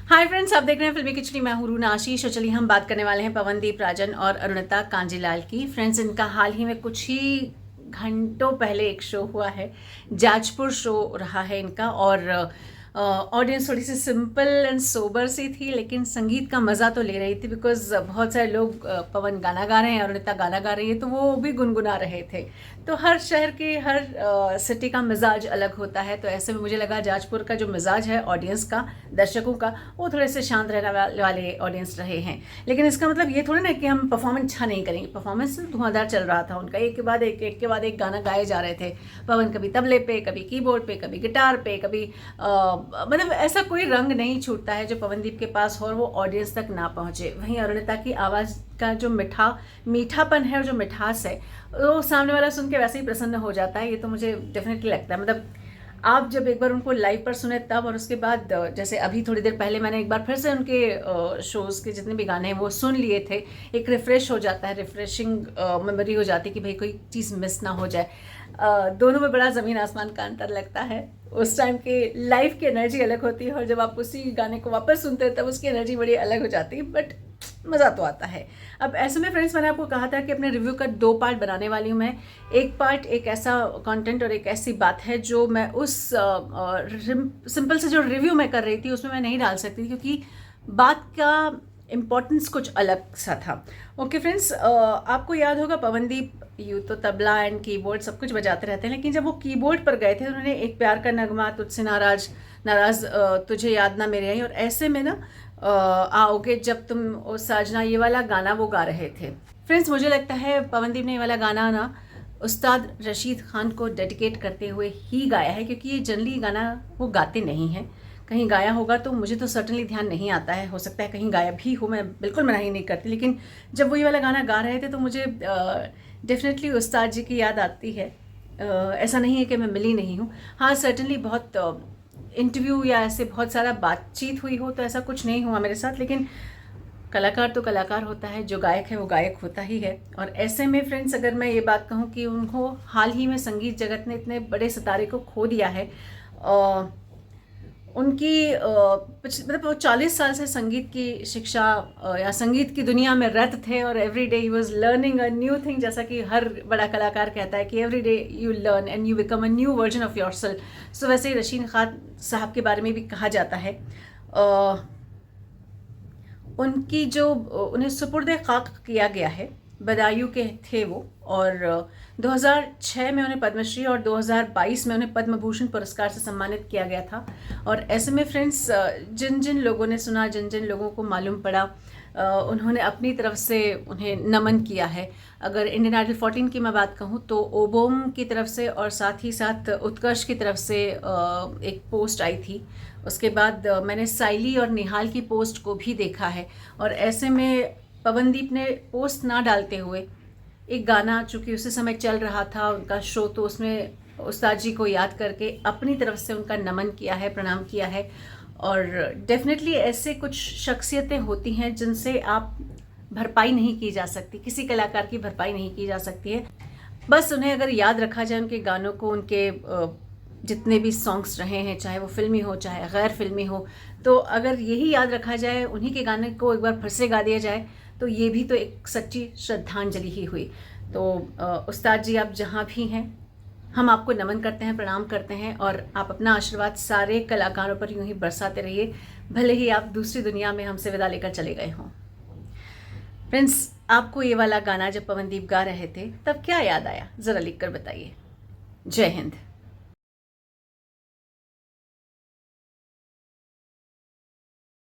Hi friends, आप देख रहे हैं फिल्मी खिचड़ी। मैं हूं रूना आशीष और चलिए हम बात करने वाले हैं पवनदीप राजन और अरुणिता कांजीलाल की। फ्रेंड्स, इनका हाल ही में कुछ ही घंटों पहले एक शो हुआ है, जाजपुर शो रहा है इनका। और ऑडियंस थोड़ी सी सिंपल एंड सोबर सी थी, लेकिन संगीत का मज़ा तो ले रही थी। बिकॉज बहुत सारे लोग पवन गाना गा रहे हैं, अरुणिता गाना गा रही है, तो वो भी गुनगुना रहे थे। तो हर शहर के हर सिटी का मिजाज अलग होता है। तो ऐसे में मुझे लगा जाजपुर का जो मिजाज है ऑडियंस का, दर्शकों का, वो थोड़े से शांत रहने वाले ऑडियंस रहे हैं। लेकिन इसका मतलब ये थोड़ी ना कि हम परफॉर्मेंस अच्छा नहीं करेंगे। परफॉर्मेंस धुआंधार चल रहा था उनका, एक के बाद एक गाना गाए जा रहे थे। पवन कभी तबले पे, कभी कीबोर्ड पे, कभी गिटार पे, कभी मतलब ऐसा कोई रंग नहीं छूटता है जो पवनदीप के पास हो और वो ऑडियंस तक ना पहुंचे। वहीं अरुणिता की आवाज़ का जो मीठापन है और जो मिठास है, वो सामने वाला सुन के वैसे ही प्रसन्न हो जाता है। ये तो मुझे डेफिनेटली लगता है। मतलब आप जब एक बार उनको लाइव पर सुने तब, और उसके बाद जैसे अभी थोड़ी देर पहले मैंने एक बार फिर से उनके शोज़ के जितने भी गाने हैं वो सुन लिए थे, एक रिफ़्रेश हो जाता है, रिफ़्रेशिंग मेमोरी हो जाती है कि भाई कोई चीज़ मिस ना हो जाए। दोनों में बड़ा ज़मीन आसमान का अंतर लगता है। उस टाइम के लाइव की एनर्जी अलग होती है और जब आप उसी गाने को वापस सुनते हैं तब उसकी एनर्जी बड़ी अलग हो जाती है। बट मज़ा तो आता है। अब ऐसे में फ्रेंड्स, मैंने आपको कहा था कि अपने रिव्यू का 2 पार्ट बनाने वाली हूँ मैं। एक पार्ट एक ऐसा कंटेंट और एक ऐसी बात है जो मैं उस सिंपल से जो रिव्यू मैं कर रही थी उसमें मैं नहीं डाल सकती, क्योंकि बात का इम्पोर्टेंस कुछ अलग सा था। ओके फ्रेंड्स, आपको याद होगा पवनदीप यूँ तो तबला एंड कीबोर्ड सब कुछ बजाते रहते हैं, लेकिन जब वो कीबोर्ड पर गए थे उन्होंने एक प्यार का नगमा, तुझसे नाराज नाराज तुझे याद ना मेरे आई, और ऐसे में ना आओगे जब तुम ओ साजना, ये वाला गाना वो गा रहे थे। फ्रेंड्स, मुझे लगता है पवनदीप ने ये वाला गाना ना उस्ताद रशीद खान को डेडिकेट करते हुए ही गाया है, क्योंकि ये जनरली गाना वो गाते नहीं हैं। कहीं गाया होगा तो मुझे तो सर्टनली ध्यान नहीं आता है, हो सकता है कहीं गाया भी हो, मैं बिल्कुल मना ही नहीं करती। लेकिन जब वो ये वाला गाना गा रहे थे तो मुझे डेफिनेटली उस्ताद जी की याद आती है। ऐसा नहीं है कि मैं मिली नहीं हूँ। हाँ, सर्टनली बहुत इंटरव्यू या ऐसे बहुत सारा बातचीत हुई हो तो ऐसा कुछ नहीं हुआ मेरे साथ, लेकिन कलाकार तो कलाकार होता है, जो गायक है वो गायक होता ही है। और ऐसे में फ्रेंड्स, अगर मैं ये बात कहूँ कि उनको हाल ही में संगीत जगत ने इतने बड़े सितारे को खो दिया है। उनकी मतलब वो 40 साल से संगीत की शिक्षा या संगीत की दुनिया में रत थे, और every day he was learning a new thing. जैसा कि हर बड़ा कलाकार कहता है कि every day you learn and you become a new version of yourself. So वैसे ही रशीद खान साहब के बारे में भी कहा जाता है। उनकी जो उन्हें सुपुर्द खाक किया गया है, बदायूं के थे वो, और 2006 में उन्हें पद्मश्री और 2022 में उन्हें पद्म भूषण पुरस्कार से सम्मानित किया गया था। और ऐसे में फ्रेंड्स, जिन जिन लोगों ने सुना, जिन जिन लोगों को मालूम पड़ा, उन्होंने अपनी तरफ से उन्हें नमन किया है। अगर इंडियन आइडल 14 की मैं बात कहूँ तो ओबोम की तरफ से और साथ ही साथ उत्कर्ष की तरफ से एक पोस्ट आई थी। उसके बाद मैंने साइली और निहाल की पोस्ट को भी देखा है। और ऐसे में पवनदीप ने पोस्ट ना डालते हुए एक गाना, चूँकि उसी समय चल रहा था उनका शो, तो उसमें उस्ताद जी को याद करके अपनी तरफ से उनका नमन किया है, प्रणाम किया है। और डेफिनेटली ऐसे कुछ शख्सियतें होती हैं जिनसे आप भरपाई नहीं की जा सकती, किसी कलाकार की भरपाई नहीं की जा सकती है। बस उन्हें अगर याद रखा जाए, उनके गानों को, उनके जितने भी सॉन्ग्स रहे हैं, चाहे वो फिल्मी हो चाहे गैर फिल्मी हो, तो अगर यही याद रखा जाए, उन्हीं के गाने को एक बार फिर से गा दिया जाए, तो ये भी तो एक सच्ची श्रद्धांजलि ही हुई। तो उस्ताद जी, आप जहाँ भी हैं, हम आपको नमन करते हैं, प्रणाम करते हैं, और आप अपना आशीर्वाद सारे कलाकारों पर यूं ही बरसाते रहिए, भले ही आप दूसरी दुनिया में हमसे विदा लेकर चले गए हों। फ्रेंड्स, आपको ये वाला गाना जब पवनदीप गा रहे थे तब क्या याद आया, ज़रा लिख कर बताइए। जय हिंद।